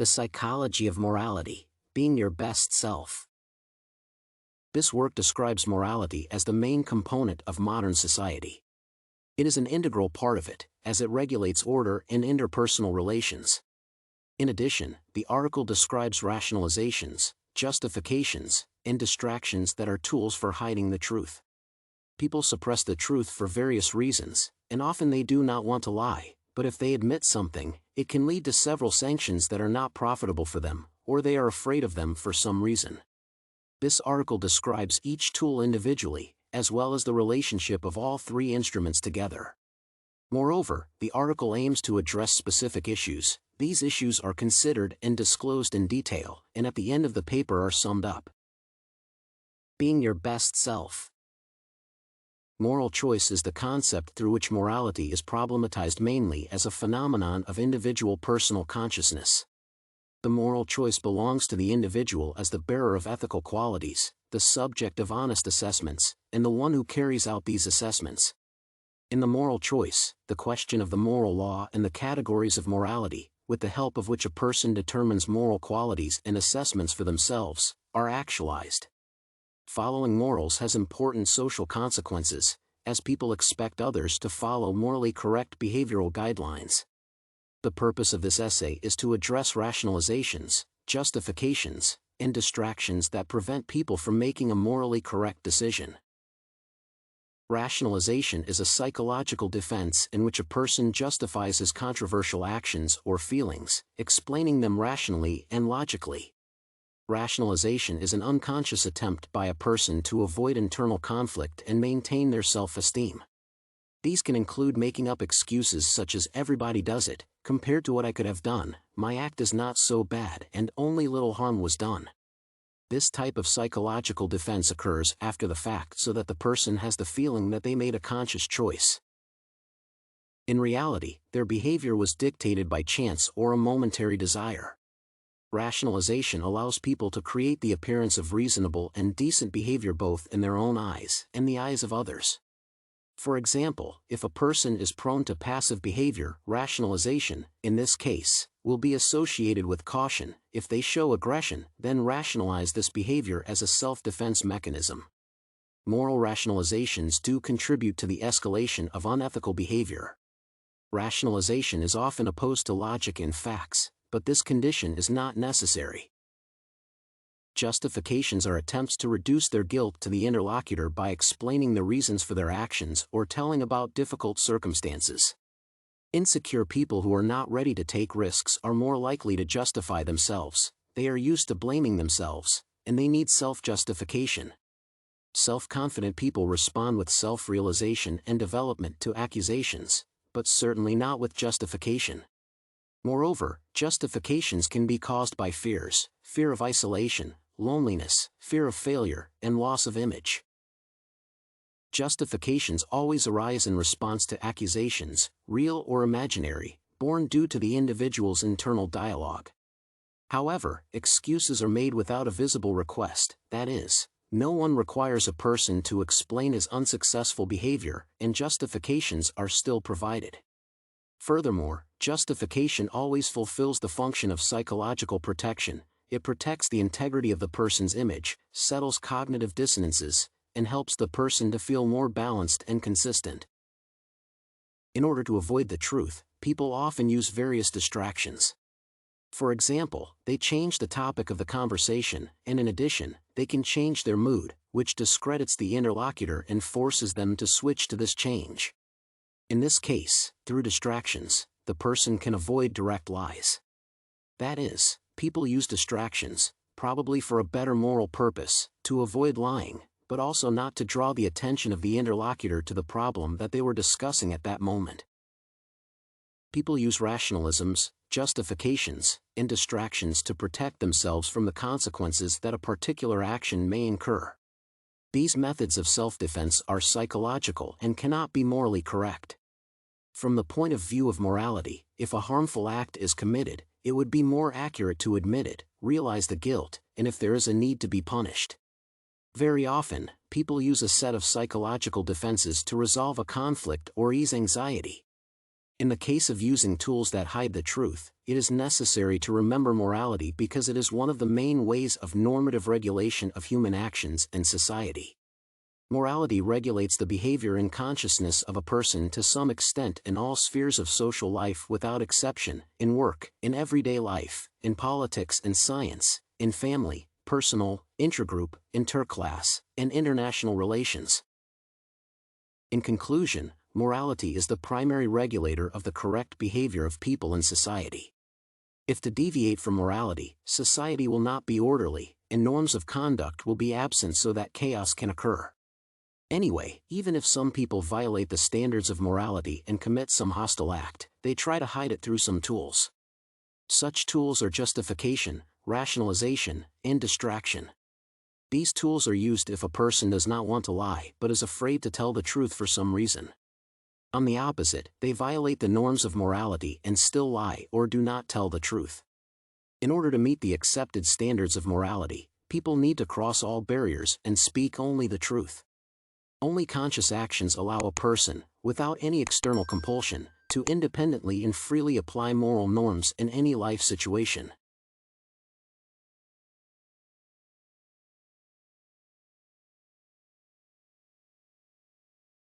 The Psychology of Morality, Being Your Best Self. This work describes morality as the main component of modern society. It is an integral part of it, as it regulates order in interpersonal relations. In addition, the article describes rationalizations, justifications, and distractions that are tools for hiding the truth. People suppress the truth for various reasons, and often they do not want to lie, but if they admit something, it can lead to several sanctions that are not profitable for them, or they are afraid of them for some reason. This article describes each tool individually, as well as the relationship of all three instruments together. Moreover, the article aims to address specific issues. These issues are considered and disclosed in detail, and at the end of the paper are summed up. Being your best self. Moral choice is the concept through which morality is problematized mainly as a phenomenon of individual personal consciousness. The moral choice belongs to the individual as the bearer of ethical qualities, the subject of honest assessments, and the one who carries out these assessments. In the moral choice, the question of the moral law and the categories of morality, with the help of which a person determines moral qualities and assessments for themselves, are actualized. Following morals has important social consequences, as people expect others to follow morally correct behavioral guidelines. The purpose of this essay is to address rationalizations, justifications, and distractions that prevent people from making a morally correct decision. Rationalization is a psychological defense in which a person justifies his controversial actions or feelings, explaining them rationally and logically. Rationalization is an unconscious attempt by a person to avoid internal conflict and maintain their self-esteem. These can include making up excuses such as "everybody does it, compared to what I could have done, my act is not so bad and only little harm was done." This type of psychological defense occurs after the fact so that the person has the feeling that they made a conscious choice. In reality, their behavior was dictated by chance or a momentary desire. Rationalization allows people to create the appearance of reasonable and decent behavior both in their own eyes and the eyes of others. For example, if a person is prone to passive behavior, rationalization, in this case, will be associated with caution. If they show aggression, then rationalize this behavior as a self-defense mechanism. Moral rationalizations do contribute to the escalation of unethical behavior. Rationalization is often opposed to logic and facts, but this condition is not necessary. Justifications are attempts to reduce their guilt to the interlocutor by explaining the reasons for their actions or telling about difficult circumstances. Insecure people who are not ready to take risks are more likely to justify themselves. They are used to blaming themselves, and they need self-justification. Self-confident people respond with self-realization and development to accusations, but certainly not with justification. Moreover, justifications can be caused by fears: fear of isolation, loneliness, fear of failure, and loss of image. Justifications always arise in response to accusations, real or imaginary, born due to the individual's internal dialogue. However, excuses are made without a visible request, that is, no one requires a person to explain his unsuccessful behavior, and justifications are still provided. Furthermore, justification always fulfills the function of psychological protection. It protects the integrity of the person's image, settles cognitive dissonances, and helps the person to feel more balanced and consistent. In order to avoid the truth, people often use various distractions. For example, they change the topic of the conversation, and in addition, they can change their mood, which discredits the interlocutor and forces them to switch to this change. In this case, through distractions, the person can avoid direct lies. That is, people use distractions, probably for a better moral purpose, to avoid lying, but also not to draw the attention of the interlocutor to the problem that they were discussing at that moment. People use rationalisms, justifications, and distractions to protect themselves from the consequences that a particular action may incur. These methods of self-defense are psychological and cannot be morally correct. From the point of view of morality, if a harmful act is committed, it would be more accurate to admit it, realize the guilt, and if there is a need to be punished. Very often, people use a set of psychological defenses to resolve a conflict or ease anxiety. In the case of using tools that hide the truth, it is necessary to remember morality because it is one of the main ways of normative regulation of human actions and society. Morality regulates the behavior and consciousness of a person to some extent in all spheres of social life without exception, in work, in everyday life, in politics and science, in family, personal, intragroup, interclass, and international relations. In conclusion, morality is the primary regulator of the correct behavior of people in society. If to deviate from morality, society will not be orderly, and norms of conduct will be absent so that chaos can occur. Anyway, even if some people violate the standards of morality and commit some hostile act, they try to hide it through some tools. Such tools are justification, rationalization, and distraction. These tools are used if a person does not want to lie but is afraid to tell the truth for some reason. On the opposite, they violate the norms of morality and still lie or do not tell the truth. In order to meet the accepted standards of morality, people need to cross all barriers and speak only the truth. Only conscious actions allow a person, without any external compulsion, to independently and freely apply moral norms in any life situation.